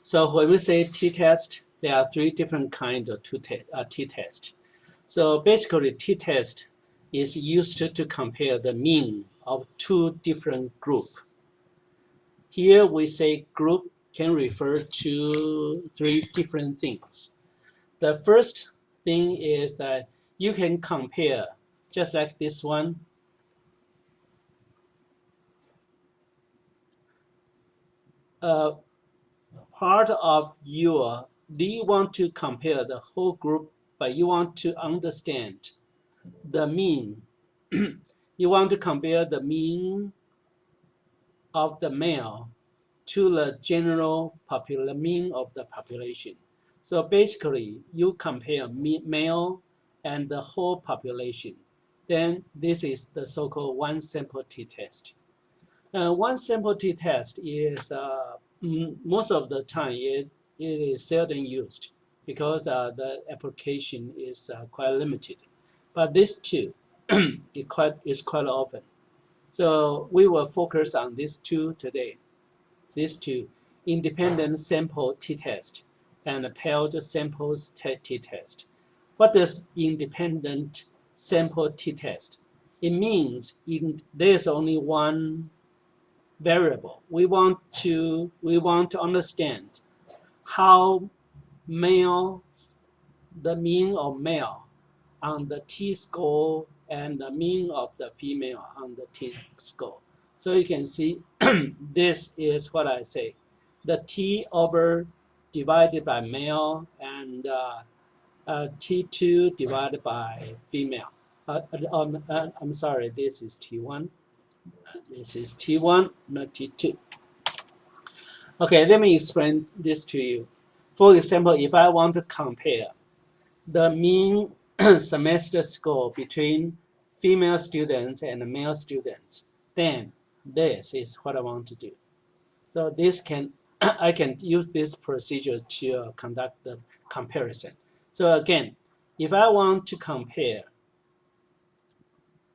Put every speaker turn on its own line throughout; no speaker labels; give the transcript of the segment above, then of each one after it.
So when we say t-test, there are three different kinds of t-test. So basically, t-test is used to compare the mean of two different groups. Here we say group can refer to three different things. The first thing is that you can compare, just like this one, part of your, do you want to compare the whole group, but you want to understand the mean. You want to compare the mean of the male to the general mean of the population. So basically, you compare male and the whole population. Then this is the so-called one sample t-test. One sample t-test is most of the time it is seldom used because the application is quite limited. But this too is quite often. So we will focus on these two today. These two, independent sample t-test and paired samples t-test. What does independent sample t-test? It means there's only one variable. We want to understand how the mean of male on the t-score and the mean of the female on the t-score. So you can see this is what I say. The t over divided by male and t2 divided by female. I'm sorry, this is t1. This is t1, not t2. Okay, let me explain this to you. For example, if I want to compare the mean semester score between female students and male students, then this is what I want to do. So this can I can use this procedure to conduct the comparison. So again, if I want to compare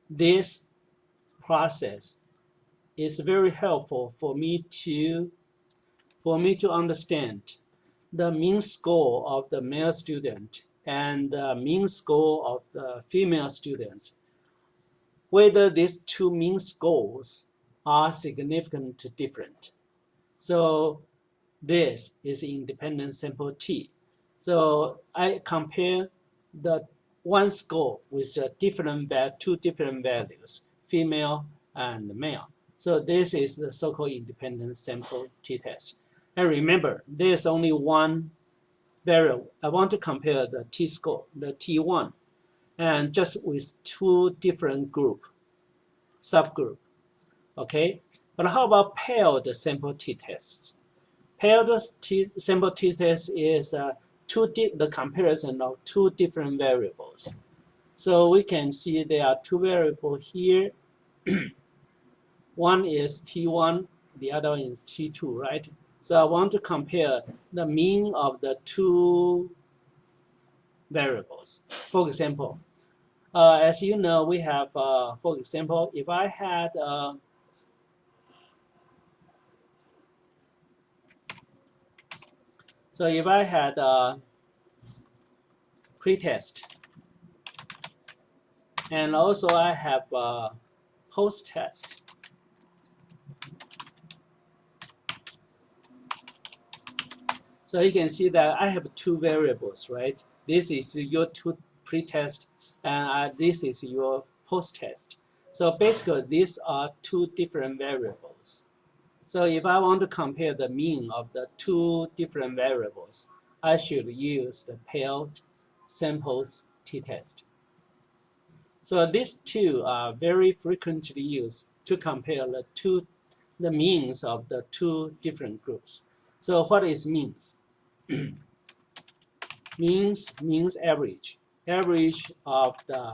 this process, it's very helpful for me to understand the mean score of the male student and the mean score of the female students, whether these two mean scores are significantly different. So this is independent sample T. So I compare the one score with two different values, female and male. So this is the so-called independent sample t-test. And remember, there's only one variable. I want to compare the t-score, the t1, and just with two different subgroup. Okay? But how about paired sample t-tests? Paired sample t-test is the comparison of two different variables. So we can see there are two variables here. One is T1, the other one is T2, right? So I want to compare the mean of the two variables. For example, as you know, we have, for example, if I had a pretest, and also I have a post-test. So you can see that I have two variables, right? This is your two pretest, and this is your post-test. So basically, these are two different variables. So if I want to compare the mean of the two different variables, I should use the paired samples t-test. So these two are very frequently used to compare the means of the two different groups. So what is means? means average of the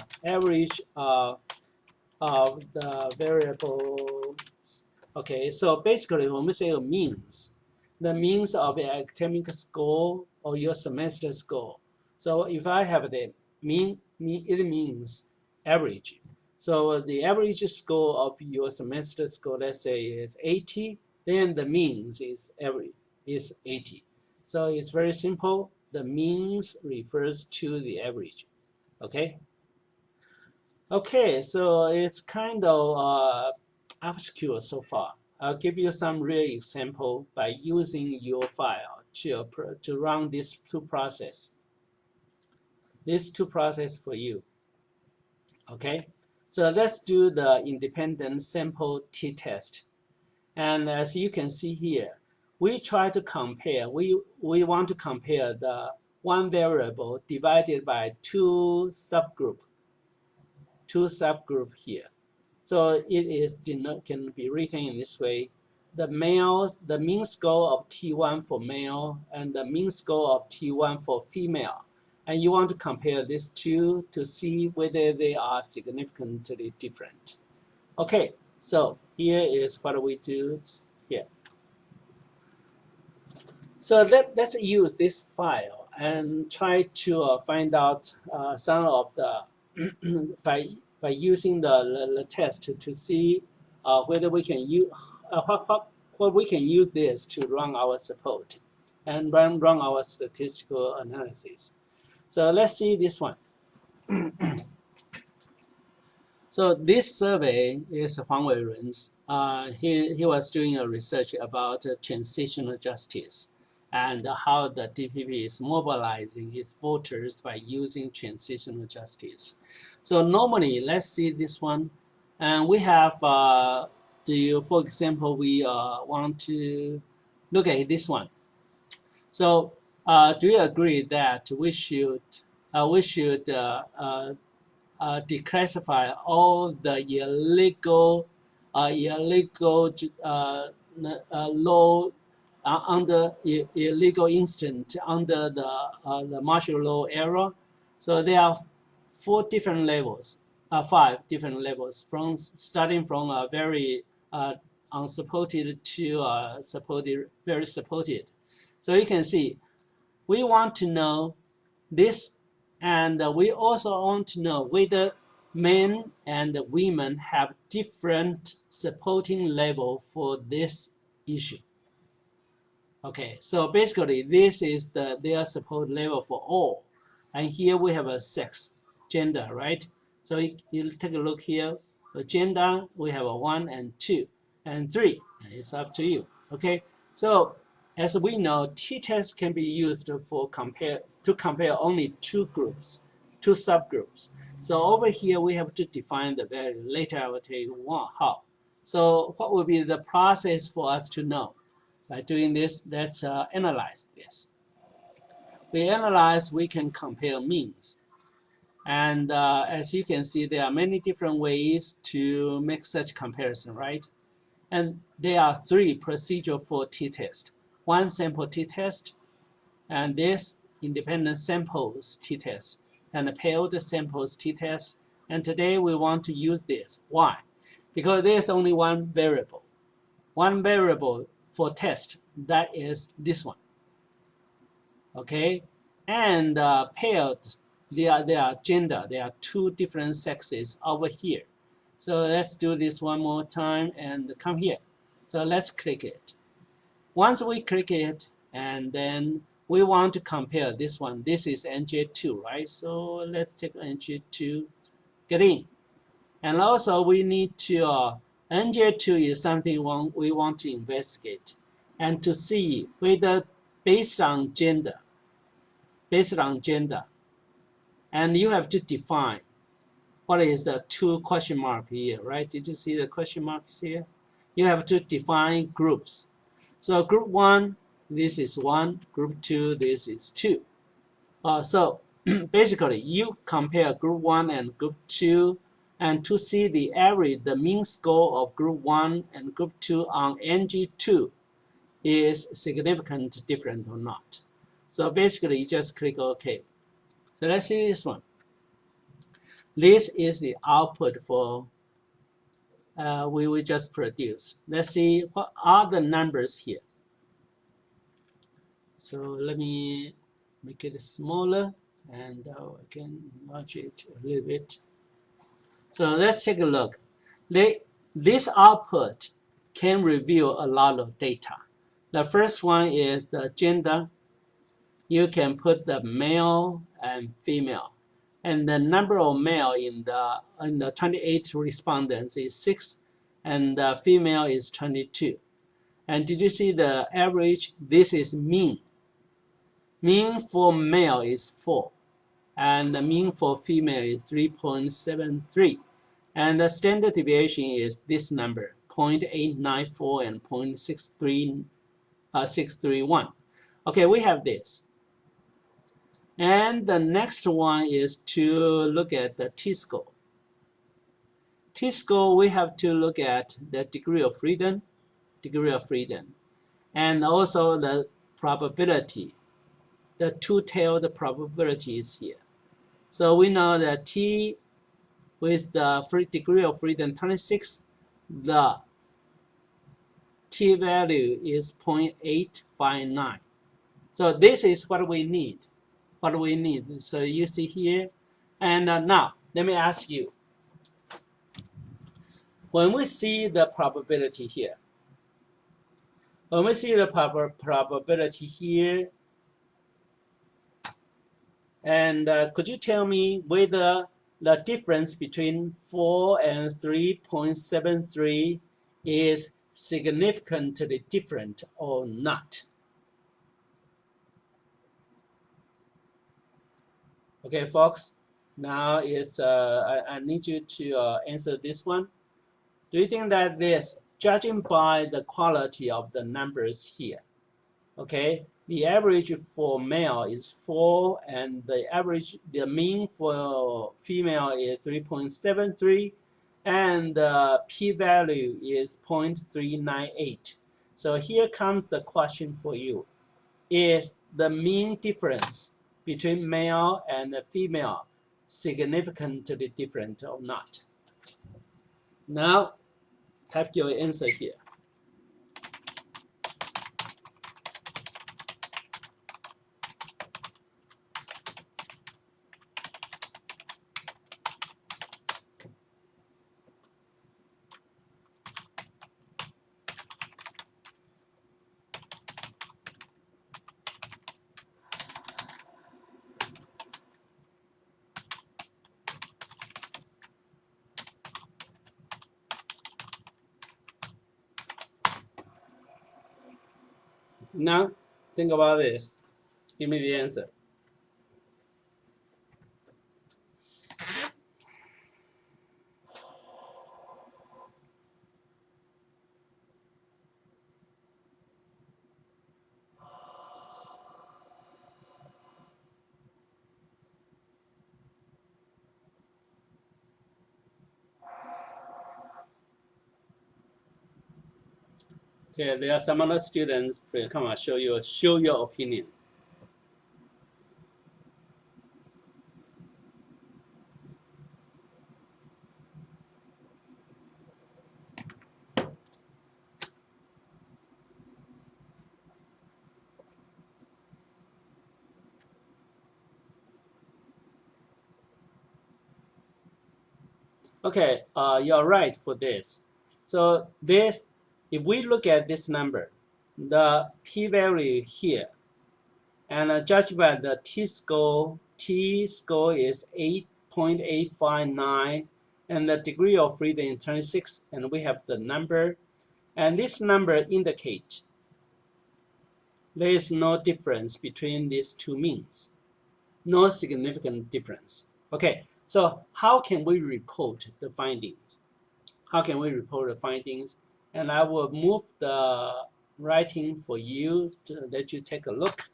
variables. Okay, so basically when we say means, the means of the academic score or your semester score. So if I have the mean, it means average. So the average score of your semester score, let's say, is 80, then the means is 80. So it's very simple. The means refers to the average. Okay. Okay, so it's kind of obscure so far. I'll give you some real example by using your file to run these two process. These two process for you. Okay, so let's do the independent sample t-test. And as you can see here, we try to compare. We want to compare the one variable divided by two subgroup here. So it is can be written in this way: the mean score of T1 for male and the mean score of T1 for female. And you want to compare these two to see whether they are significantly different. Okay, so here is what we do here. So let's use this file and try to find out some of the by using the test to see whether we can use what we can use this to run our support and run our statistical analysis. So let's see this one. So this survey is Huang Weiren's. He was doing a research about transitional justice and how the DPP is mobilizing its voters by using transitional justice. So normally, let's see this one. And we have, for example, we want to look at this one. So do you agree that we should declassify all the illegal law under illegal incident under the martial law era? So there are five different levels, starting from a very unsupported to supported, very supported. So you can see we want to know this, and we also want to know whether men and women have different supporting level for this issue. Okay, so basically this is their support level for all. And here we have a sex, gender, right? So you take a look here, the gender, we have a 1 and 2 and 3. It's up to you, okay? So as we know, t-test can be used to compare only two groups, two subgroups. So over here, we have to define the value. Later, I will tell you how. So what will be the process for us to know? By doing this, let's analyze this. We can compare means. And as you can see, there are many different ways to make such comparison, right? And there are three procedures for t-test. One sample t-test, and this independent samples t-test, and a paired samples t-test. And today we want to use this. Why? Because there's only one variable. One variable for test, that is this one. Okay? And paired, they are gender. There are two different sexes over here. So let's do this one more time and come here. So let's click it. Once we click it, and then we want to compare this one. This is NJ2, right? So let's take NJ2, get in. And also we need to, NJ2 is something we want to investigate and to see whether based on gender, and you have to define what is the two question mark here, right? Did you see the question marks here? You have to define groups. So group 1, this is 1. Group 2, this is 2. So basically, you compare group 1 and group 2, and to see the average, the mean score of group 1 and group 2 on NG2 is significant different or not. So basically, you just click OK. So let's see this one. This is the output for we will just produce. Let's see what are the numbers here. So let me make it smaller, and I can enlarge it a little bit. So let's take a look. This output can reveal a lot of data. The first one is the gender. you can put the male and female. And the number of male in the 28 respondents is 6, and the female is 22. And did you see the average? This is mean. Mean for male is 4, and the mean for female is 3.73. And the standard deviation is this number, 0.894 and 0.631. Okay, we have this. And the next one is to look at the T-score. T-score, we have to look at the degree of freedom, and also the probability. The two-tailed probability is here. So we know that T with the degree of freedom 26, the T value is 0.859. So this is what we need. So you see here. And now, let me ask you. When we see the probability here, probability here, and could you tell me whether the difference between 4 and 3.73 is significantly different or not? Okay, folks, now is I need you to answer this one. Do you think that this, judging by the quality of the numbers here, okay, the average for male is 4, and the mean for female is 3.73, and the p-value is 0.398. So here comes the question for you. Is the mean difference between male and female significantly different or not? Now, type your answer here. Now, think about this. Give me the answer. Okay, there are some other students. Please come on, show your opinion. Okay, you're right for this. So this, if we look at this number, the p-value here, and judged by the t-score is 8.859, and the degree of freedom is 26, and we have the number, and this number indicates there is no difference between these two means, no significant difference. Okay, so how can we report the findings? And I will move the writing for you to let you take a look.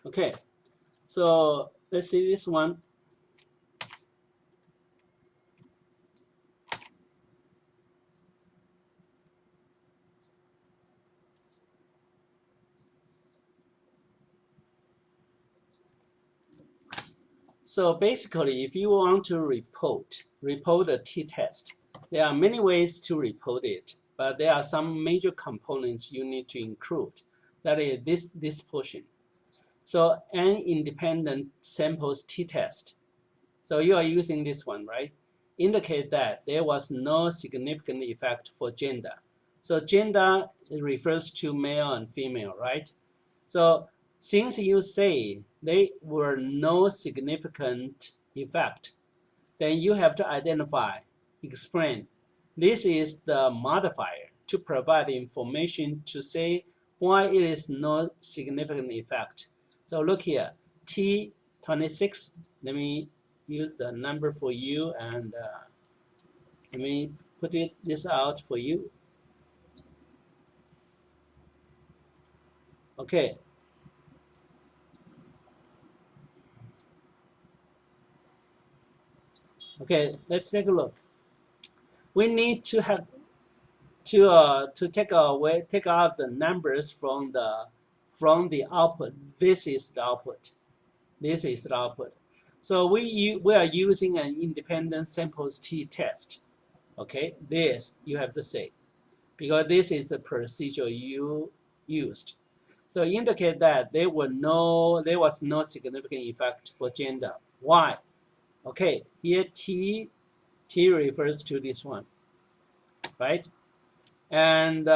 Okay, so let's see this one. So basically, if you want to report a t-test, There are many ways to report it, but there are some major components you need to include. That is this portion. So an independent samples t-test. So you are using this one, right? Indicate that there was no significant effect for gender. So gender refers to male and female, right? So since you say there were no significant effect, then you have to identify, explain. This is the modifier to provide information to say why it is no significant effect. So look here, T26, let me use the number for you and let me put this out for you. Okay. Okay, let's take a look. We need to have to take out the numbers from the output. This is the output. This is the output. So we are using an independent samples t-test. Okay, this you have to say because this is the procedure you used. So indicate that there was no significant effect for gender. Why? Okay, here T refers to this one, right? And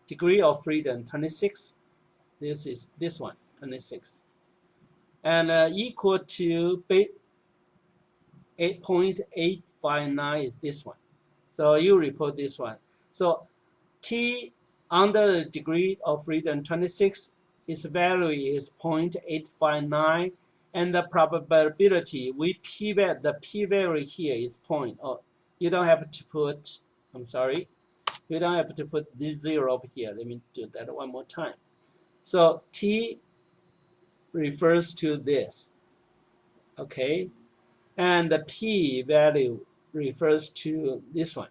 degree of freedom 26. This is this one 26, and equal to 8.859 is this one. So you report this one. So T under the degree of freedom 26, its value is 0.859, and the probability the p-value here is point. Oh, you don't have to put. I'm sorry. You don't have to put this 0 over here. Let me do that one more time. So T refers to this, okay? And the P value refers to this one.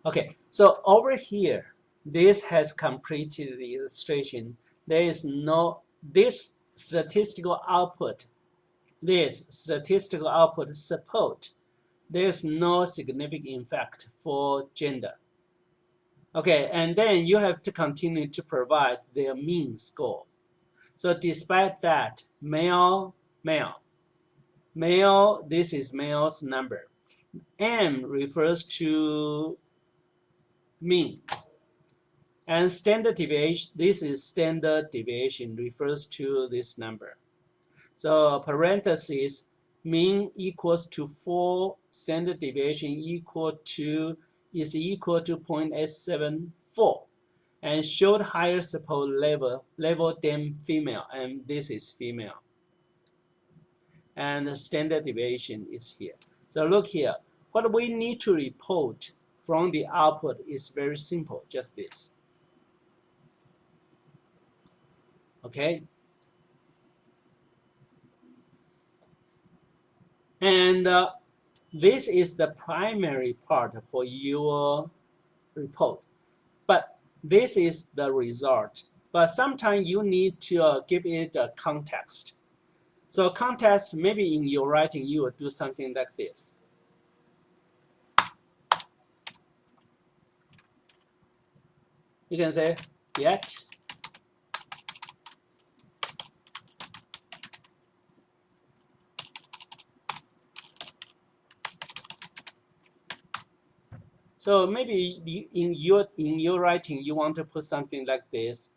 Okay, so over here, this has completed the illustration. There is no, this statistical output support, there's no significant effect for gender. Okay, and then you have to continue to provide their mean score. So despite that, male, this is male's number. M refers to mean. And standard deviation, this is standard deviation, refers to this number. So parentheses, mean equals to 4, standard deviation is equal to 0.874. And showed higher support level than female, and this is female. And the standard deviation is here. So look here, what we need to report from the output is very simple, just this. Okay? And this is the primary part for your report. But this is the result. But sometimes you need to give it a context. So context, maybe in your writing, you will do something like this. You can say, yet so maybe in your writing, you want to put something like this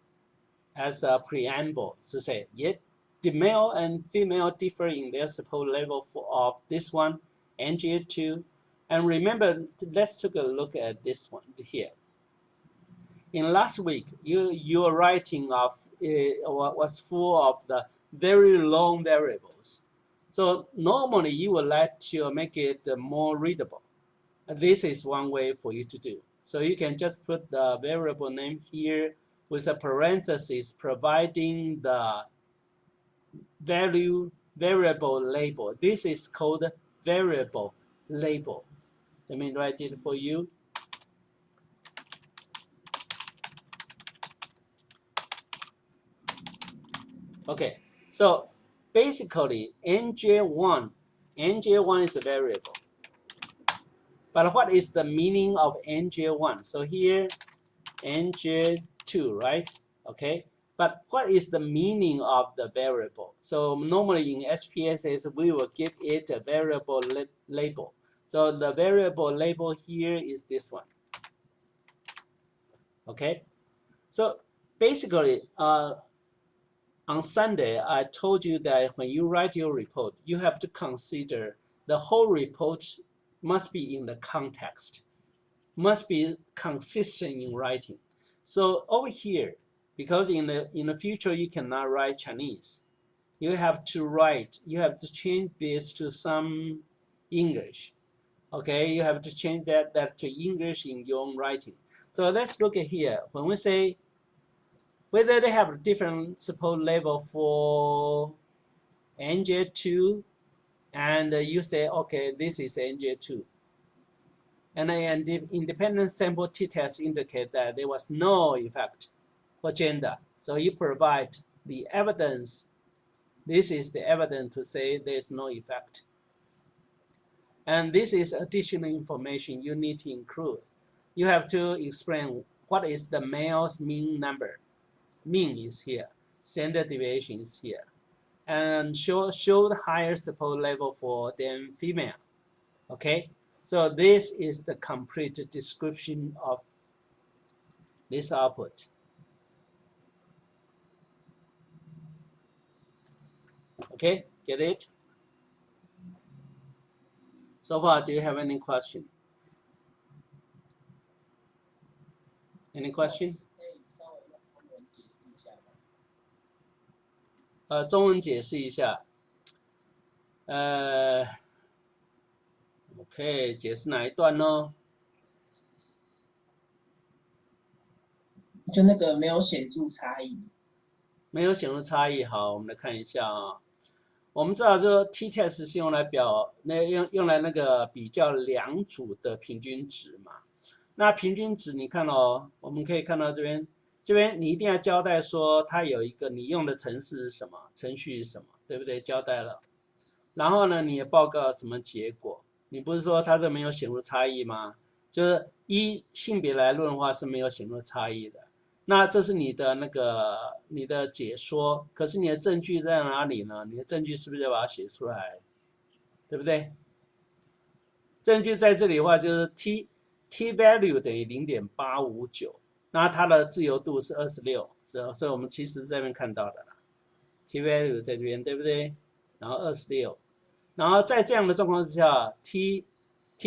as a preamble to say, yet the male and female differ in their support level of this one, NGA2. And remember, let's take a look at this one here. In last week, your writing was full of the very long variables. So normally you would like to make it more readable. This is one way for you to do. So you can just put the variable name here with a parenthesis providing the variable label. This is called variable label. Let me write it for you. Okay, so basically NJ1 is a variable. But what is the meaning of NJ1? So here, NJ2, right? Okay. But what is the meaning of the variable? So normally in SPSS, we will give it a variable label. So the variable label here is this one. Okay. So basically, on Sunday, I told you that when you write your report, you have to consider the whole report must be in the context, must be consistent in writing. So over here, because in the future you cannot write Chinese, you have to change this to some English. Okay, you have to change that to English in your own writing. So let's look at here. When we say whether they have a different support level for NJ2, and you say, okay, this is NJ2. And the independent sample t-test indicate that there was no effect for gender. So you provide the evidence. This is the evidence to say there's no effect. And this is additional information you need to include. You have to explain what is the male's mean number. Mean is here. Standard deviation is here. And show the higher support level for than female. Okay, so this is the complete description of this output. Okay, get it? So far, do you have any question? Any question? 中文解释一下。OK， 解释哪一段呢？
就那个没有显著差异。
没有显著差异。好，我们来看一下啊。我们知道说 t-test 是用来用来那个比较两组的平均值嘛。那平均值你看哦，我们可以看到这边你一定要交代说它有一个你用的程式是什么，程序是什么，对不对？交代了。然后呢，你也报告什么结果？你不是说它这没有显著差异吗？就是依性别来论的话是没有显著差异的。那这是你的解说，可是你的证据在哪里呢？你的证据是不是要把它写出来，对不对？证据在这里的话就是 t value 等于0.859，那它的自由度是26，所以我们其实这边看到的啦 ，t value 在这边对不对？然后26，然后在这样的状况之下 ，t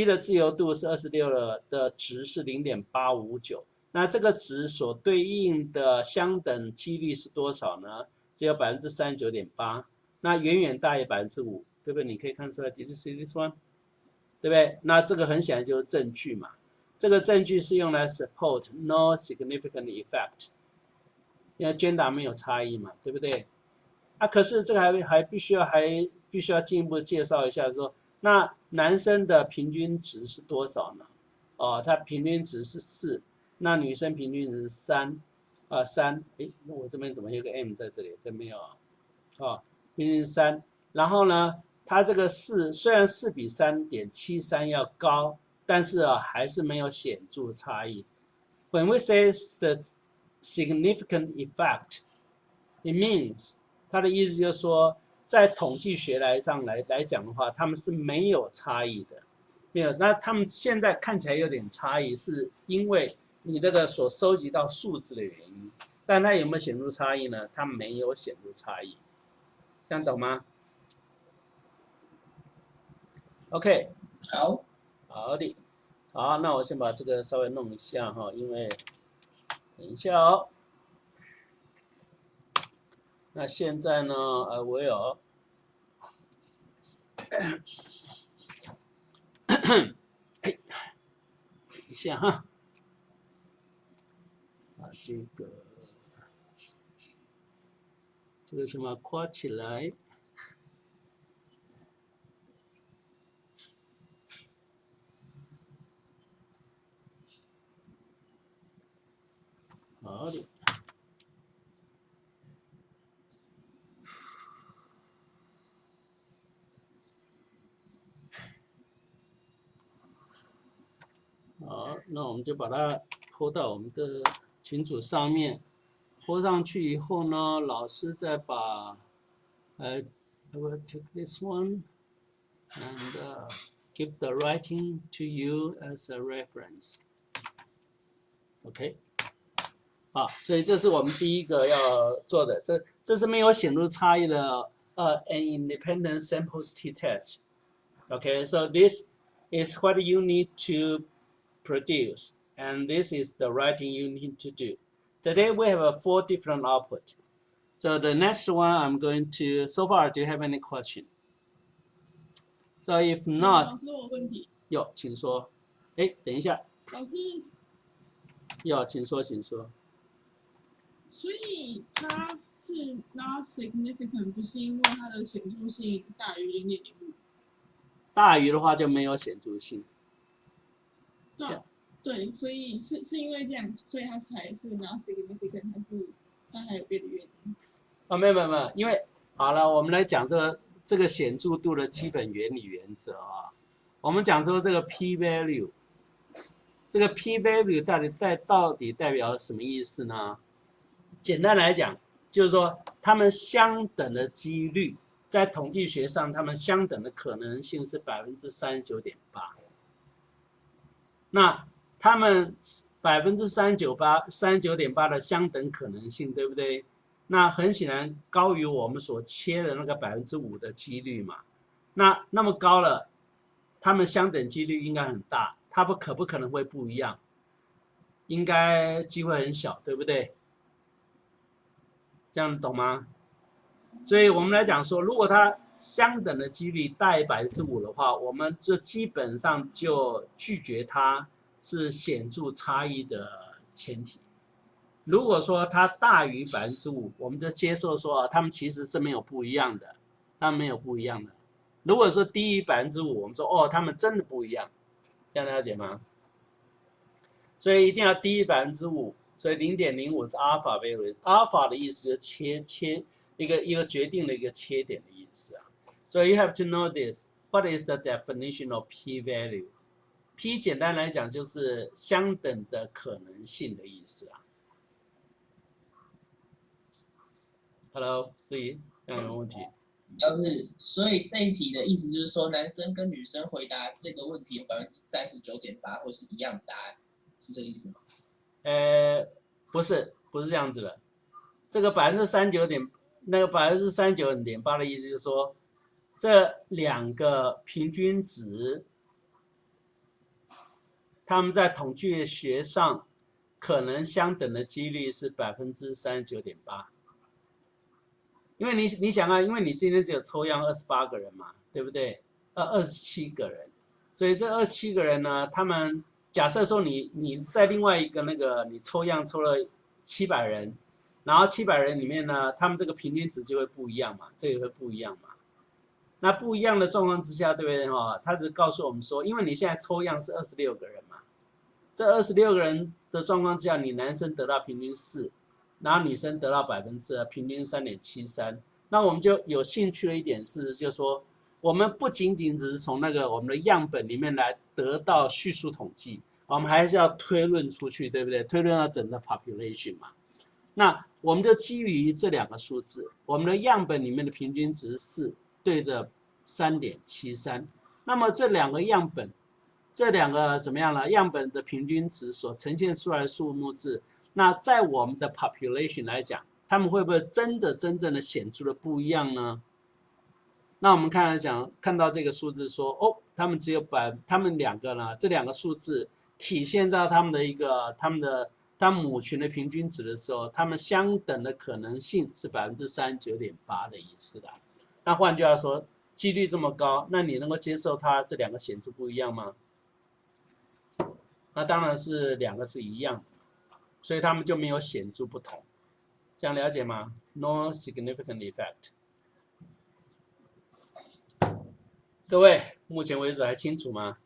的自由度是26的值是0.859。那这个值所对应的相等几率是多少呢？只有39.8%，那远远大于5%，对不对？你可以看出来 ，Did you see this one？ 对不对？那这个很显然就是证据嘛。这个证据是用来 support no significant effect， 因为 gender 没有差异嘛，对不对？啊，可是这个还必须要进一步介绍一下说，那男生的平均值是多少呢？哦，他平均值是4。那女生平均值是3，3，哎，我这边怎么有个 m 在这里？这没有啊，哦，平均3。然后呢，它这个4虽然4比3.73要高，但是啊还是没有显著差异。When we say significant effect, it means 它的意思就是说，在统计学来讲的话，他们是没有差异的，没有。那他们现在看起来有点差异，是因为你那个所收集到数字的原因，但它有没有显著差异呢？它没有显著差异，这样懂吗 ？OK， 好的，好，那我先把这个稍微弄一下哈，因为等一下哦。那现在呢，我有，等一下哈，把这个什么括起来。好的。那我们就把它抛到我们的群组上面。抛上去以后呢，老师再把I will take this one and give the writing to you as a reference. OK， 好，所以这是我们第一个要做的，这是没有显著差异的an independent samples t-test. Okay, so this is what you need to produce, and this is the writing you need to do. Today we have 4 different output. So the next one I'm going to, so far, do you have any question? So if not,
老师，我有问题。
有，请说。哎，等一下。
老师，
有，请说，请说。
所以它是 not significant， 不是因为它的显著性大于0.05。大
于的话就没有显著性。
对，对，所以是因为这样，所以它才是 not significant， 还是它还有别的原因？
没有，因为好了，我们来讲这个显著度的基本原理原则啊。我们讲说这个 p value， 这个 p value 到底代表什么意思呢？简单来讲，就是说它们相等的几率，在统计学上，它们相等的可能性是 39.8%。那它们 39.8% 的相等可能性，对不对？那很显然高于我们所切的那个 5% 的几率嘛。那么高了，它们相等几率应该很大，它可不可能会不一样？应该机会很小，对不对？这样懂吗？所以我们来讲说，如果它相等的几率大于 5% 的话，我们就基本上就拒绝它是显著差异的前提。如果说它大于 5%， 我们就接受说它们其实是没有不一样的，它们没有不一样的。如果说低于 5%， 我们说它们真的不一样，这样了解吗？所以一定要低于 5%。所以 0.05 是 alpha variance，alpha 的意思就是一个决定的一个切点的意思啊。So you have to know this. What is the definition of p value? P 简单来讲就是相等的可能性的意思啊。Hello， 所以这样有问题？
所以这一题的意思就是说，男生跟女生回答这个问题有39.8%或是一样的答案，是这个意思吗？
不是这样子的。这个39.8%的意思就是说，这两个平均值，他们在统计学上可能相等的几率是 39.8%。因为你想啊，因为你今天只有抽样28个人嘛，对不对？27个人，所以这27个人呢，他们假设说你在另外一个那个你抽样抽了700人，然后700人里面呢，他们这个平均值就会不一样嘛，这个会不一样嘛。那不一样的状况之下，对不对哈？他只告诉我们说，因为你现在抽样是26个人嘛，这26个人的状况之下，你男生得到平均4，然后女生得到2%，平均3.73。那我们就有兴趣的一点是，就是说，我们不仅仅只是从那个我们的样本里面来得到叙述统计，我们还是要推论出去，对不对？推论到整个 population 嘛。那我们就基于这两个数字，我们的样本里面的平均值4对着 3.73， 那么这两个样本，这两个怎么样呢？样本的平均值所呈现出来的数目字，那在我们的 population 来讲，他们会不会真正的显著的不一样呢？那我们看到这个数字说，他们他们两个呢，这两个数字体现在他们母群的平均值的时候，他们相等的可能性是 39.8% 的意思的。那换句话说，几率这么高，那你能够接受它这两个显著不一样吗？那当然是两个是一样的，所以他们就没有显著不同。这样了解吗 ？No significant effect。各位，目前为止还清楚吗？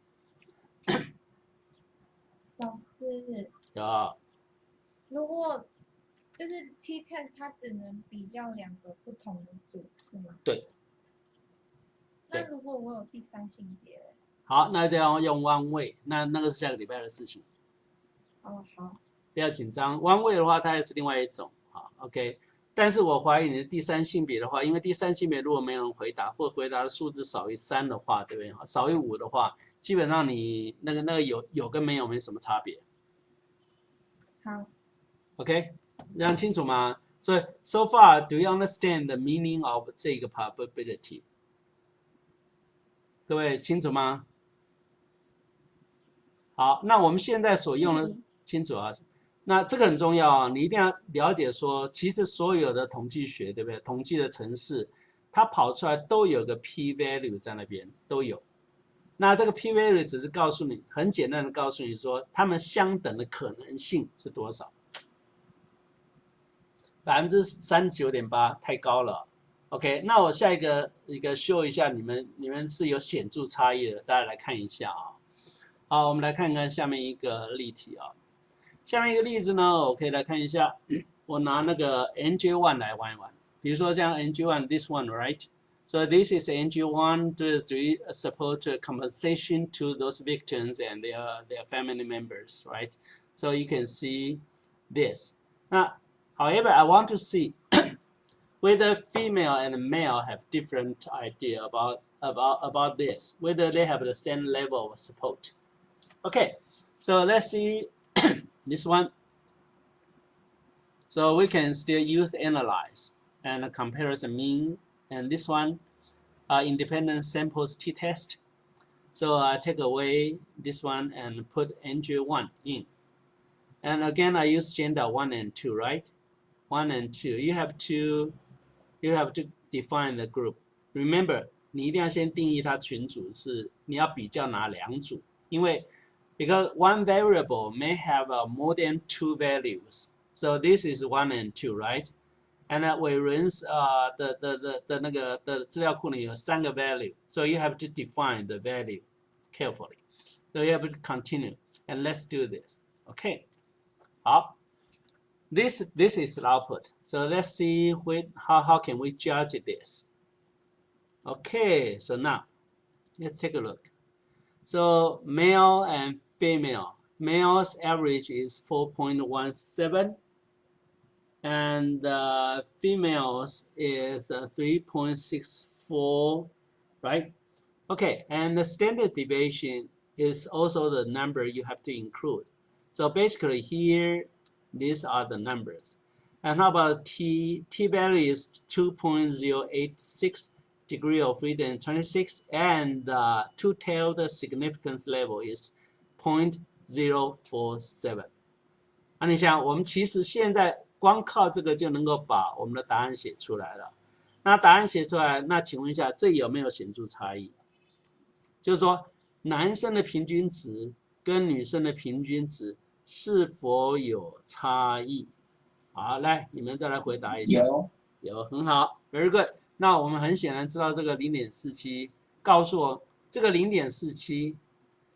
老师，
有。
如果就是 t-test 它只能比较两个不同的组是吗？
对。
那如果我有第三性别？
好，那这样用 one way， 那个是下个礼拜的事情。
哦，好，
不要紧张。One way 的话，它也是另外一种，好 ，OK。但是我怀疑你的第三性别的话，因为第三性别如果没人回答，或回答的数字少于3的话，对不对？少于5的话，基本上你那个有跟没有没什么差别。
好，
OK， 这样清楚吗？所以 so far do you understand the meaning of 这个 probability？ 各位清楚吗？好，那我们现在所用的清楚啊。那这个很重要啊，你一定要了解说，其实所有的统计学，对不对？统计的程式，它跑出来都有个 p value 在那边都有。那这个 p value 只是告诉你，很简单的告诉你说，它们相等的可能性是多少？39.8%太高了。OK， 那我下一个show 一下你们是有显著差异的，大家来看一下啊。好，我们来看看下面一个例题啊。下面一个例子呢，我可以来看一下，我拿那个 NG1 来玩一玩。比如说像 NG1 this one right? So this is NG1 to support compensation to those victims and their family members, right? So you can see this. Now, however, I want to see whether female and male have different idea about this, whether they have the same level of support. Okay, so let's see this one. So we can still use analyze and comparison mean, and this one independent samples t-test. So I take away this one and put NG1 in. And again, I use gender 1 and 2, right? 1 and 2. You have to define the group. Remember, 你一定要先定义它群组是你要比较哪2组，因为 because one variable may have more than 2 values. So this is 1 and 2, right? And Weiren's 的资料库里有3个 value, so you have to define the value carefully. So you have to continue, and let's do this. Okay. 好。This is the output. So let's see how can we judge this. Okay, so now let's take a look. So male and female. Male's average is 4.17 and females is 3.64, right? Okay, and the standard deviation is also the number you have to include. So basically here, these are the numbers. And how about T? T value is 2.086, degree of freedom 26, and two-tailed significance level is 0.047. 那你想，我们其实现在光靠这个就能够把我们的答案写出来了。那答案写出来，那请问一下，这有没有显著差异？就是说，男生的平均值跟女生的平均值是否有差异？好，来，你们再来回答一下。有，很好 ，very good。那我们很显然知道这个0.47，告诉我这个0.47，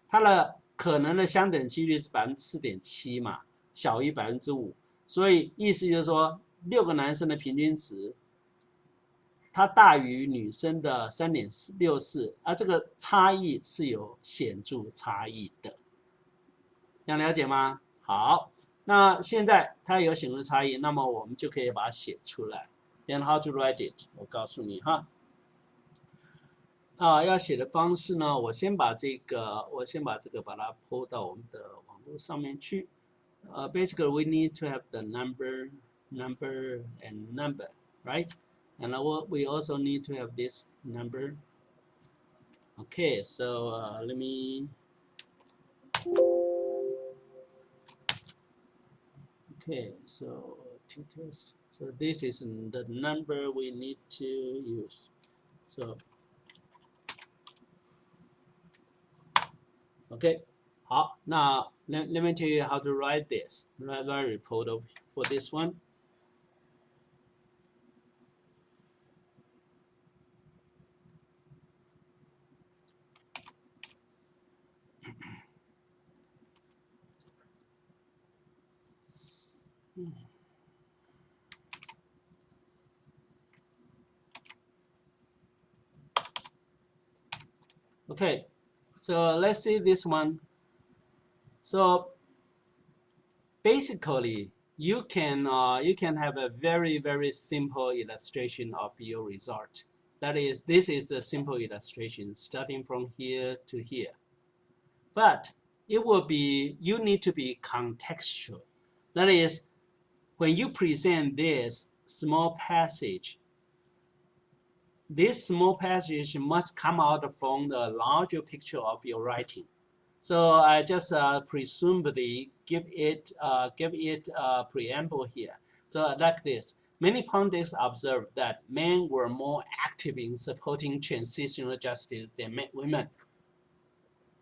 它的可能的相等几率是4.7%嘛，小于5%，所以意思就是说，6个男生的平均值，它大于女生的3.64，而这个差异是有显著差异的，这样了解吗？好，那现在它有显著差异，那么我们就可以把它写出来。Then how to write it？ 我告诉你哈。要写的方式呢，我先把这个把它 po 到我们的网络上面去。Basically, we need to have the number, and number, right? And we also need to have this number. Okay, so let me. Okay, so t-test. So this is the number we need to use. So, okay. 好，那 let me tell you how to write this. Write a report for this one. Okay, so let's see this one. So basically you can have a very simple illustration of your result. That is, this is a simple illustration starting from here to here. But it will be, you need to be contextual. That is, when you present this small passage, this small passage must come out from the larger picture of your writing. So I just presumably give it a preamble here. So like this, many pundits observed that men were more active in supporting transitional justice than women.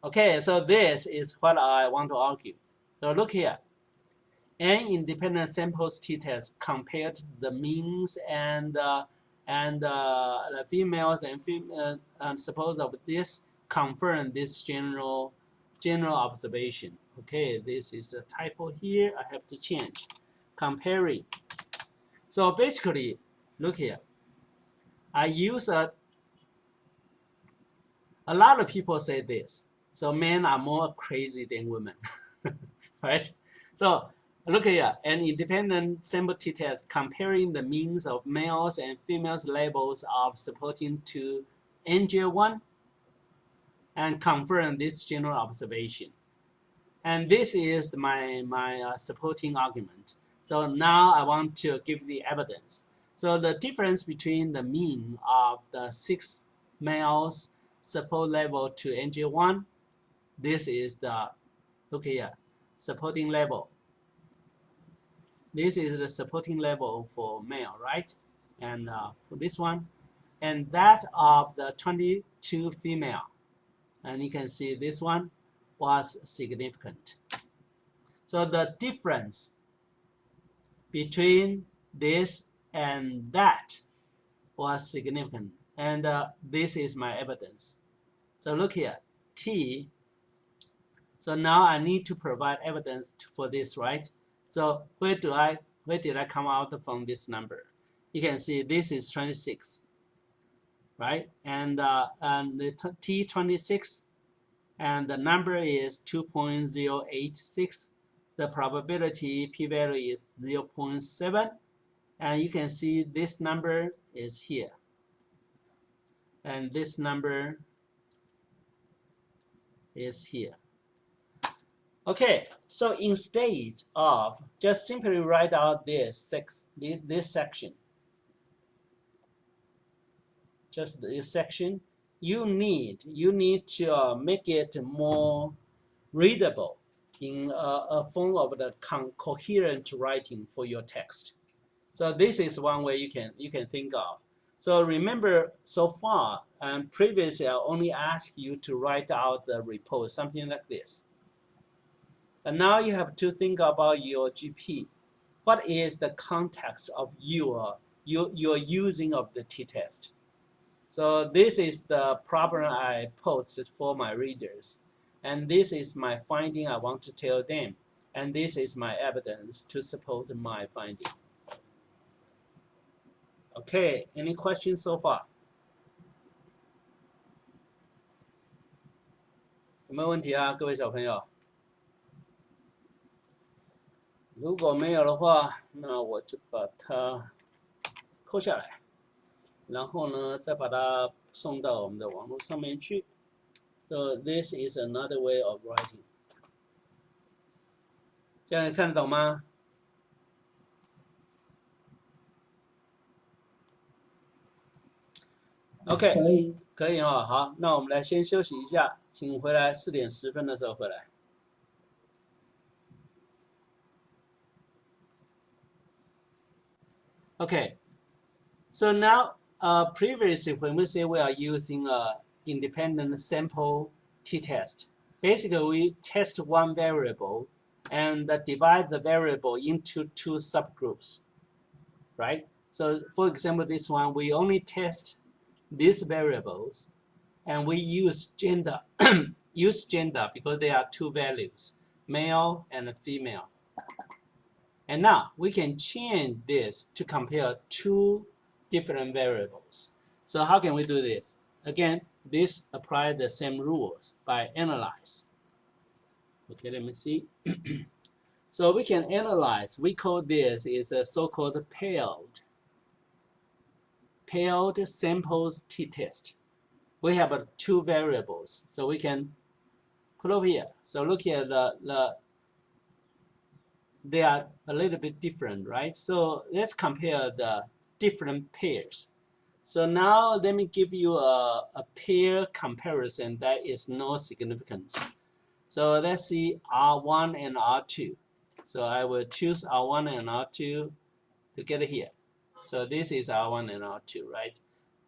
Okay, so this is what I want to argue. So look here. An independent samples t-test compared the means and the females and suppose of this confirm this general observation. Okay, this is a typo here. I have to change. Comparing. So basically, look here. I use a lot of people say this. So men are more crazy than women, right? So look here, an independent sample t-test comparing the means of males and females levels of supporting to NJ1 and confirm this general observation. And this is my supporting argument. So now I want to give the evidence. So the difference between the mean of the 6 males support level to NJ1, this is the, look here, supporting level. This is the supporting level for male, right? And for this one, and that of the 22 female. And you can see this one was significant. So the difference between this and that was significant. And this is my evidence. So look here, T. So now I need to provide evidence for this, right? So where did I come out from this number? You can see this is 26, right? And the T26, and the number is 2.086. The probability p-value is 0.7, and you can see this number is here, and this number is here. Okay, so instead of just simply write out this section, just this section, you need to make it more readable in a form of the coherent writing for your text. So this is one way you can think of. So remember, so far and previously, I only asked you to write out the report, something like this. And now you have to think about your GP. What is the context of your using of the t-test? So this is the problem I posted for my readers. And this is my finding I want to tell them. And this is my evidence to support my finding. Okay, any questions so far? 有没有问题啊，各位小朋友？如果没有的话，那我就把它扣下来，然后呢，再把它送到我们的网络上面去。So this is another way of writing. 这样看得懂吗？ OK， 可以哈，好，那我们来先休息一下，请回来4点10分的时候回来。Okay, so now previously when we say we are using a independent sample t-test, basically we test one variable and divide the variable into 2 subgroups, right? So for example, this one, we only test these variables and we use gender, use gender because there are 2 values, male and female. And now we can change this to compare 2 different variables. So how can we do this? Again, this apply the same rules by analyze. Okay, let me see. So we can analyze. We call this is a so-called paired samples t-test. We have two variables, so we can put over here. So look here, they are a little bit different, right? So let's compare the different pairs. So now let me give you a pair comparison that is no significance. So let's see R1 and R2. So I will choose R1 and R2 to get here. So this is R1 and R2, right?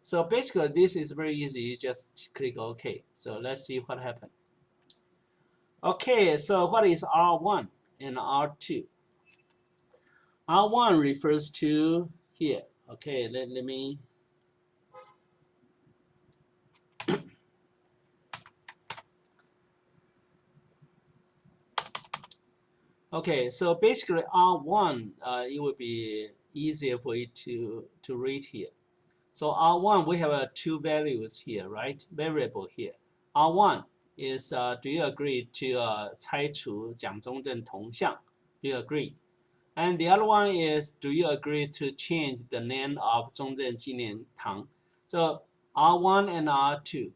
So basically this is very easy. You just click OK. So let's see what happened. Okay, so what is R1 and R2? R1 refers to here. Okay, let me. Okay, so basically R1, it would be easier for you to read here. So R1, we have two values here, right? Variable here. R1 is do you agree to 拆除蒋中正铜像? Do you agree? And the other one is do you agree to change the name of 中正纪念堂? So R1 and R2.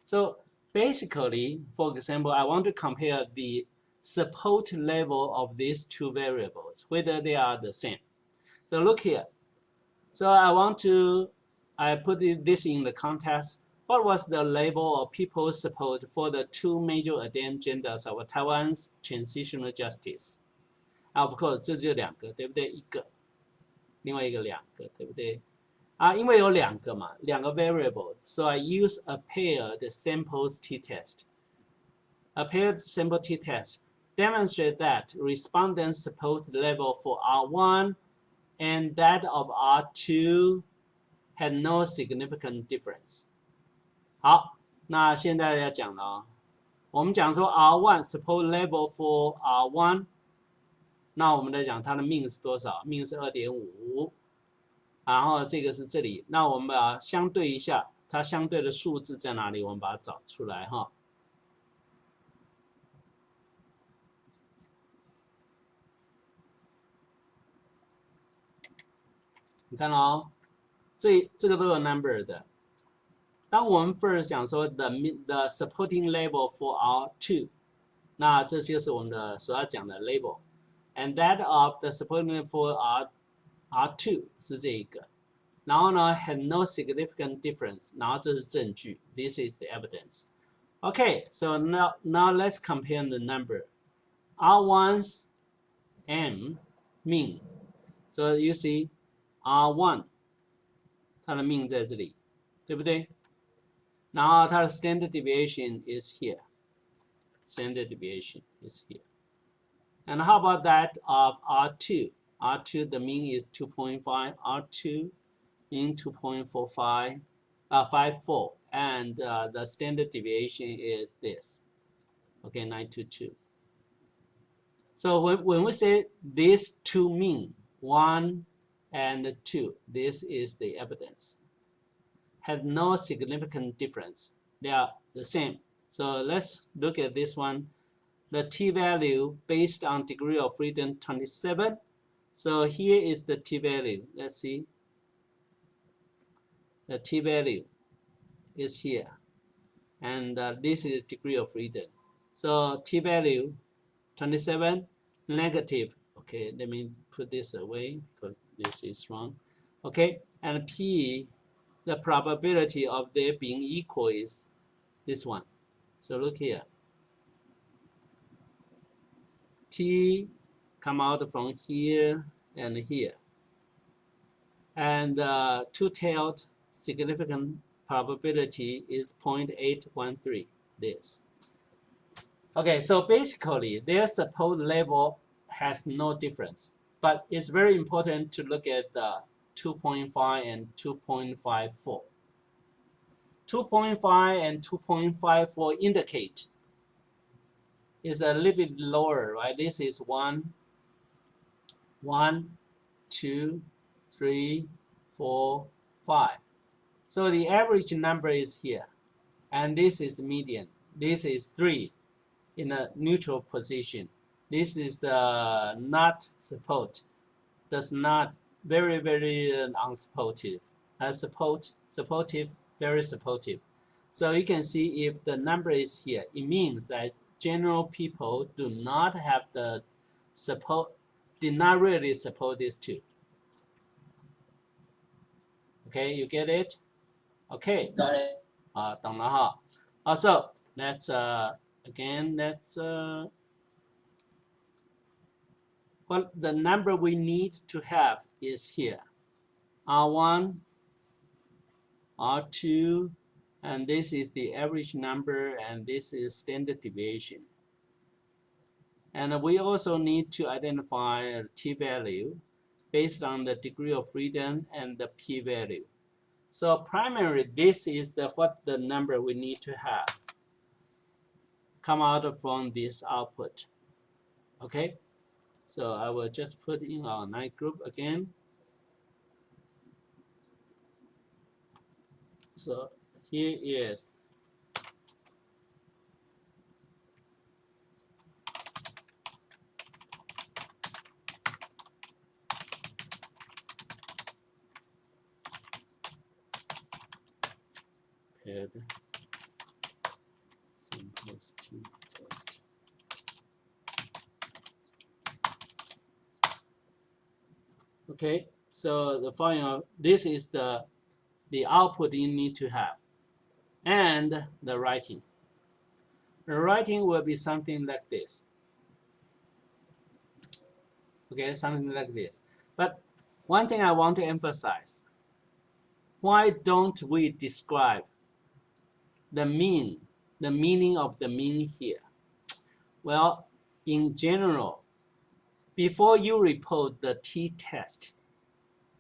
So basically, for example, I want to compare the support level of these two variables, whether they are the same. So look here. So I put this in the context. What was the level of people's support for the two major agendas of Taiwan's transitional justice? Of course, 这只有两个，对不对？一个，另外一个两个，对不对？因为有两个嘛，两个 variable, so I use a paired samples t-test. A paired sample t-test demonstrates that respondents' support level for R1 and that of R2 had no significant difference. 好，那现在要讲了哦。我们讲说 R1 support level for R1， 那我们来讲它的 mean 是多少 ？mean 是 2.5。然后这个是这里，那我们把它相对一下，它相对的数字在哪里？我们把它找出来哈。你看哦，这个都有 number 的。当我们 first 讲说 the supporting level for R2， 那这就是我们的所要讲的 label，and that of the supporting level for R2 是这一个。然后呢 had no significant difference， 然后这是证据 ，this is the evidence. Okay, so now let's compare the number. R1's M mean. So you see R1 它的 mean 在这里，对不对？然后它的 standard deviation is here. Standard deviation is here. And how about that of R2? R2 the mean is 2.5. R2 in 2.45, 54, and the standard deviation is this, okay, 922. So when we say these two mean, 1 and 2, this is the evidence. Had no significant difference. They are the same. So let's look at this one. The t-value based on degree of freedom 27. So here is the t-value. Let's see. The t-value is here, and this is degree of freedom. So t-value 27 negative. Okay, let me put this away because this is wrong. Okay, and p, the probability of there being equal is this one. So look here. T come out from here and here, and two-tailed significant probability is 0.813, this. Okay, so basically their support level has no difference, but it's very important to look at the 2.5 and 2.54. 2.5 and 2.54 indicate is a little bit lower, right? This is 1, 2, 3, 4, 5. So the average number is here, and this is median. This is 3 in a neutral position. This is not support, does not, very, very unsupportive. Supportive, very supportive. So you can see if the number is here, it means that general people do not have the support, did not really support these two. Okay, you get it? Okay.
Got it.
懂了哈。Also, let's again, let's what the number we need to have is here. R1, R2, and this is the average number, and this is standard deviation. And we also need to identify a t-value based on the degree of freedom and the p-value. So primarily, this is what the number we need to have come out from this output. Okay, so I will just put in our night group again. So here is paired simplicity test. Okay, so the following, this is the output you need to have, and the writing. The writing will be something like this. Okay, something like this. But one thing I want to emphasize, why don't we describe the mean, the meaning of the mean here? Well, in general, before you report the t-test,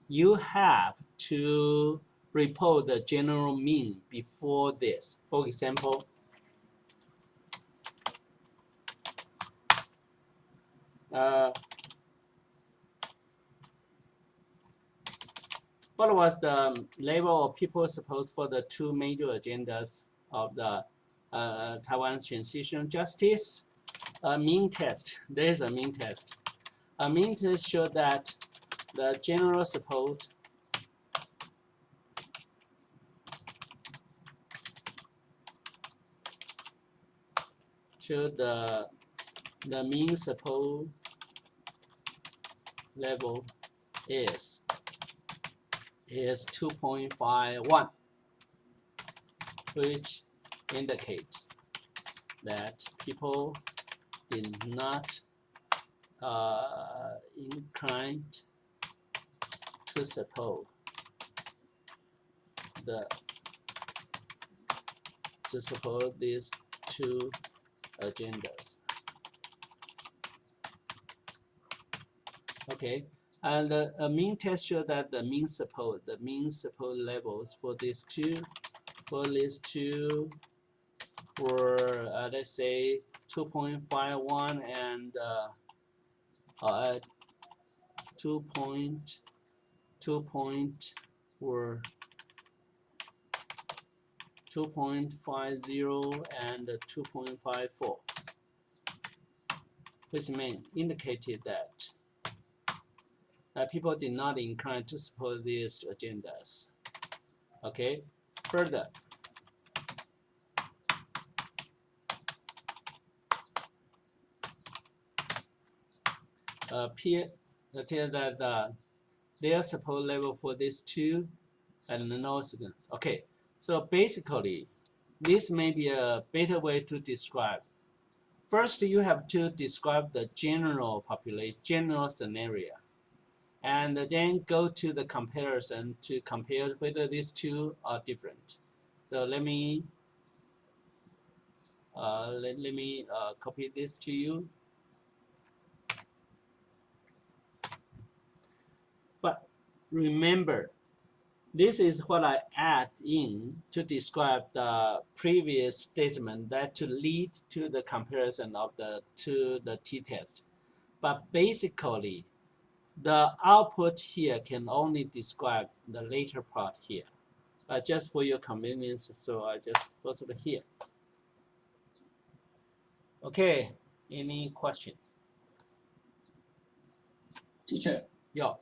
you have to report the general mean before this. For example, what was the level of people supposed for the two major agendas of the Taiwan's transition justice? A mean test. There is a mean test. A mean test showed that the general support showed the mean support level is 2.51, which indicates that people did not inclined to support these two agendas. Okay, and a mean test showed that the mean support levels for these two were let's say 2.51 and 2.50 and 2.54, which indicated that people did not incline to support these agendas. Okay, further, tell that their support level for these two and no sequence. Okay, so basically, this may be a better way to describe. First, you have to describe the general population, general scenario, and then go to the comparison to compare whether these two are different. So let me copy this to you. But remember, this is what I add in to describe the previous statement that to lead to the comparison of the t-test. But basically, the output here can only describe the later part here. Just for your convenience, so I just put it here. Okay, any question?
的确。
有，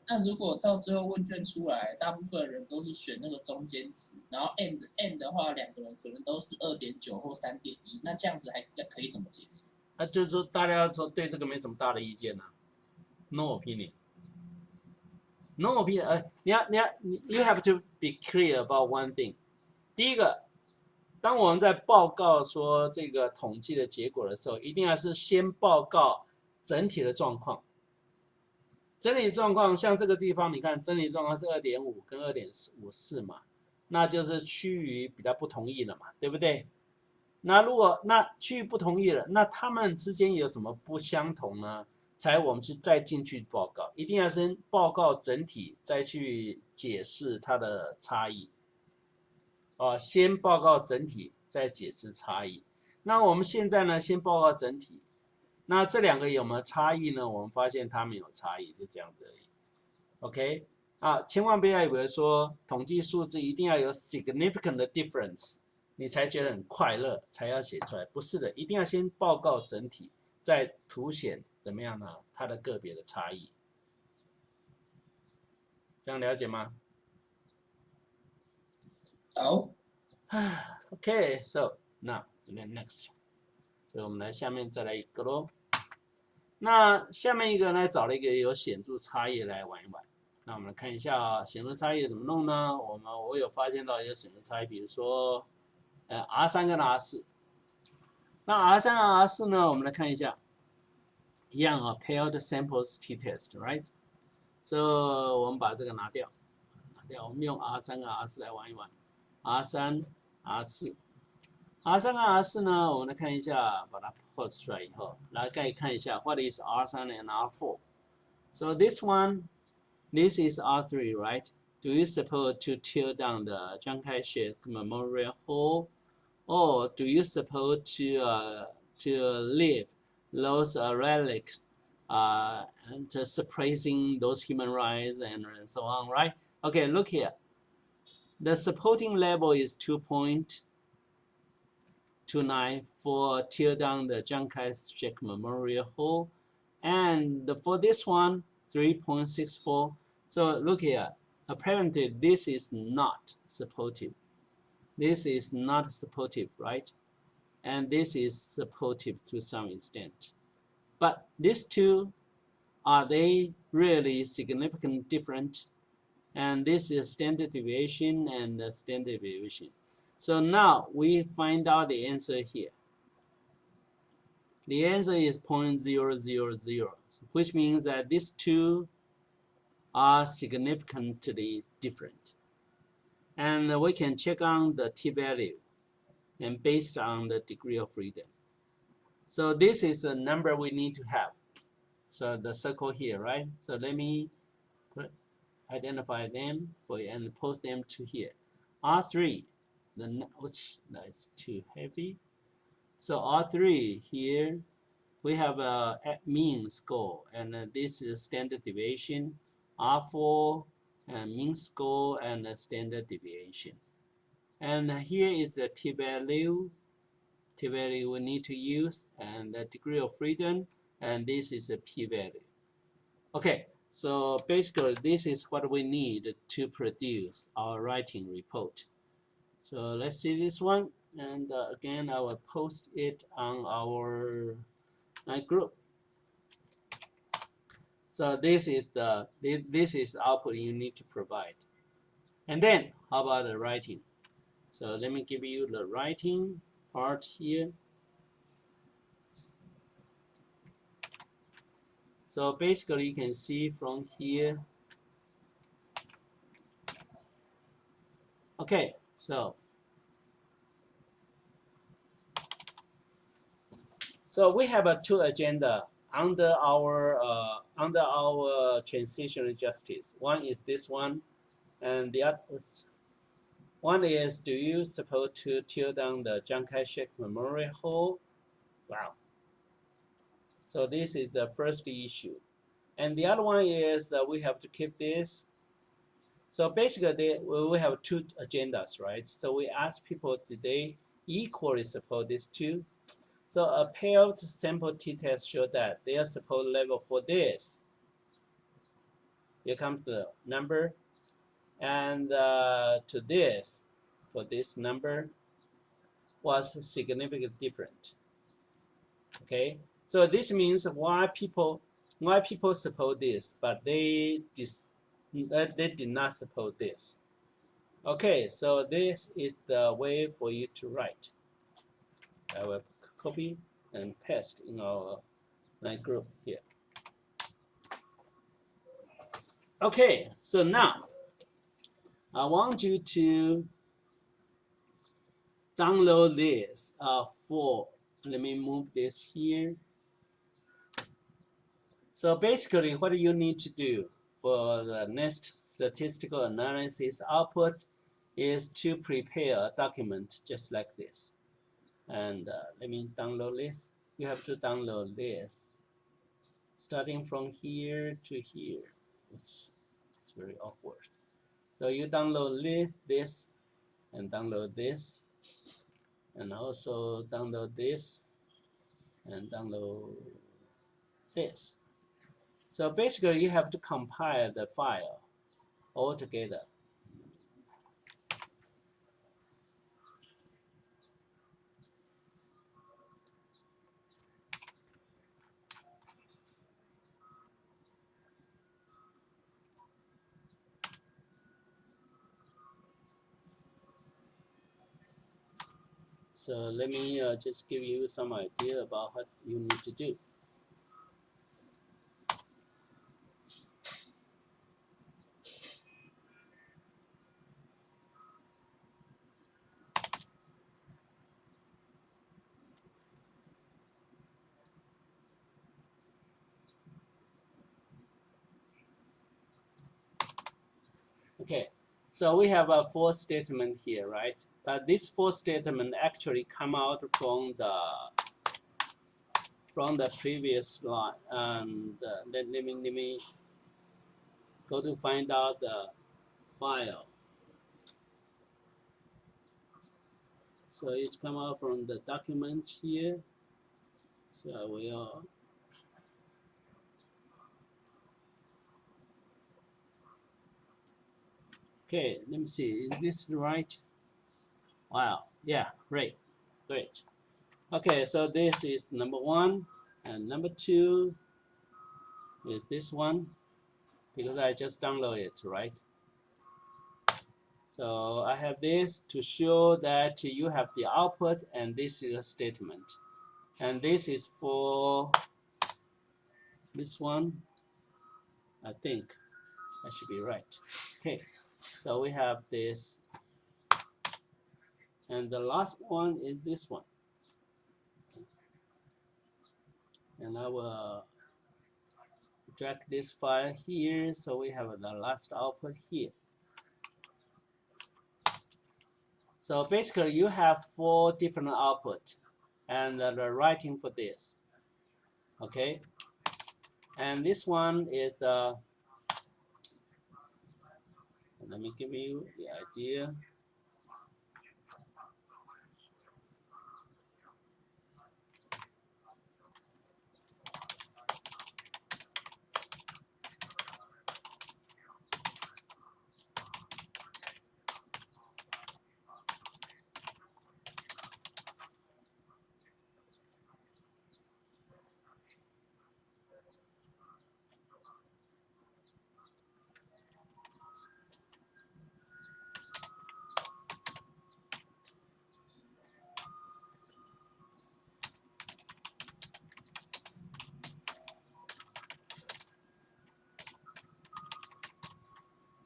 那如果到最后问卷出来，大部分人都是选那个中间值，然后 M 的话，两个人可能都是2.9或3.1，那这样子还可以怎么解释？
就是说大家说对这个没什么大的意见呢、No opinion。No opinion，you have to be clear about one thing。第一个，当我们在报告说这个统计的结果的时候，一定要是先报告整体的状况。整体状况像这个地方，你看整体状况是2.5跟2.54嘛，那就是趋于比较不同意了嘛，对不对？那如果趋于不同意了，那他们之间有什么不相同呢？才我们去再进去报告，一定要先报告整体，再去解释它的差异。先报告整体，再解释差异。那我们现在呢，先报告整体。那这两个有没有差异呢？我们发现它没有差异，就这样子而已。OK， 千万不要以为说统计数字一定要有 significant difference， 你才觉得很快乐，才要写出来。不是的，一定要先报告整体，再凸显怎么样呢？它的个别的差异。这样了解吗？
好，OK，
so now next， 所以我们来下面再来一个咯。那下面一个呢，找了一个有显著差异来玩一玩。那我们来看一下显著差异怎么弄呢？我有发现到一个显著差异，比如说R3跟 R4。那 R3 和 R4呢，我们来看一下，一样啊 ，paired samples t-test，right？ 所以我们把这个拿掉，我们用 R3跟 R4来玩一玩。R3、R4。R3跟 R4呢，我们来看一下，把它 post 出来以后，来再看一下 what is R3 and R4。So this is R3, right? Do you suppose to tear down the Chiang Kai-shek Memorial Hall, or do you suppose to leave those relics and suppressing those human rights and so on, right? Okay, look here. The supporting level is 2.29 for tear down the Chiang Kai-shek Memorial Hall, and for this one, 3.64. So look here. Apparently, this is not supportive. This is not supportive, right? And this is supportive to some extent. But these two, are they really significantly different? And this is standard deviation and the standard deviation. So now we find out the answer here. The answer is 0.000, which means that these two are significantly different. And we can check on the t-value and based on the degree of freedom. So this is the number we need to have. So the circle here, right? So let me identify them for you and post them to here. R3, that's too heavy. So R3 here, we have a mean score, and this is standard deviation. R4, mean score and standard deviation. And here is the t-value we need to use, and the degree of freedom, and this is a p-value. Okay, so basically this is what we need to produce our writing report. So let's see this one, and again I will post it on our group. So this is the output you need to provide. And then how about the writing? So let me give you the writing part here. So basically you can see from here. Okay, so we have two agenda under our transitional justice. One is this one, and the other one is, do you suppose to tear down the Chiang Kai-shek Memorial Hall? Wow. So this is the first issue. And the other one is we have to keep this. So basically we have two agendas, right? So we ask people, do they equally support these two? So a paired sample t-test showed that their support level for this Here comes the number, and to this, for this number, was significantly different. Okay, so this means why people support this, but they did not support this. Okay, so this is the way for you to write. I will copy and paste in our line group here. Okay, so now I want you to download this for, let me move this here. So basically what you need to do for the next statistical analysis output is to prepare a document just like this. And let me download this. You have to download this. Starting from here to here. It's very awkward. So you download this and download this and also download this and download this. So basically you have to compile the file all together. So let me just give you some idea about what you need to do. Okay, so we have a for statement here, right? But this for statement actually come out from the previous line. And let me go to find out the file. So it's come out from the documents here. So I will. Okay, let me see. Is this right? Wow. Yeah. Great. Great. Okay. So this is number one, and number two is this one because I just downloaded it, right? So I have this to show that you have the output, and this is a statement, and this is for this one. I think I should be right. Okay. So we have this. And the last one is this one. And I will drag this file here so we have the last output here. So basically you have 4 different output and the writing for this. Okay. And this one is the, let me give you the idea.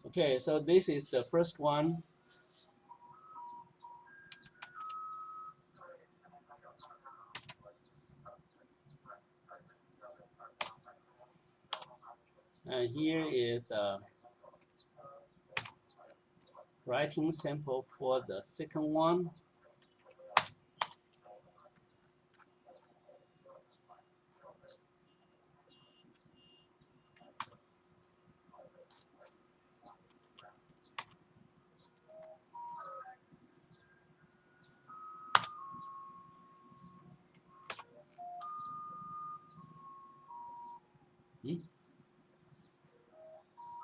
Okay, so this is the first one. And here is the writing sample for the second one.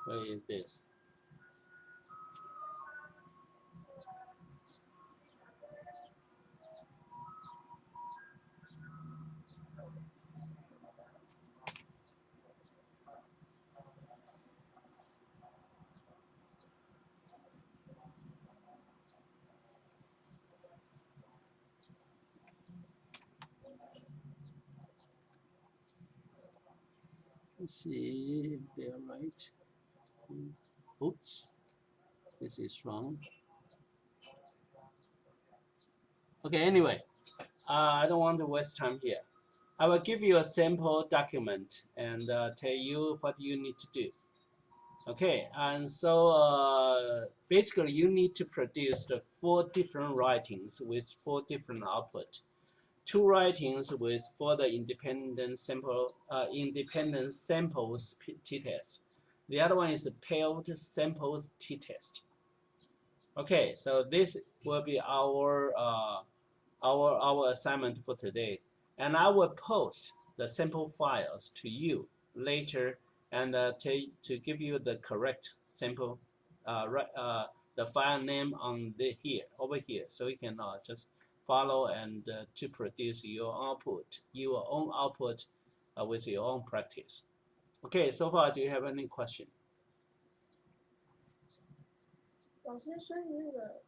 Where is this? Let's see if they're right. Oops, this is wrong. Okay, anyway, I don't want to waste time here. I will give you a sample document and tell you what you need to do. Okay, and so basically you need to produce the 4 different writings with 4 different output. 2 writings with for the independent samples t-test. The other one is a paired samples t-test. Okay, so this will be our assignment for today, and I will post the sample files to you later, and to give you the correct sample, the file name on the over here, so you can just follow and to produce your own output with your own practice. Okay, so far do you have any question?
老师，所以那个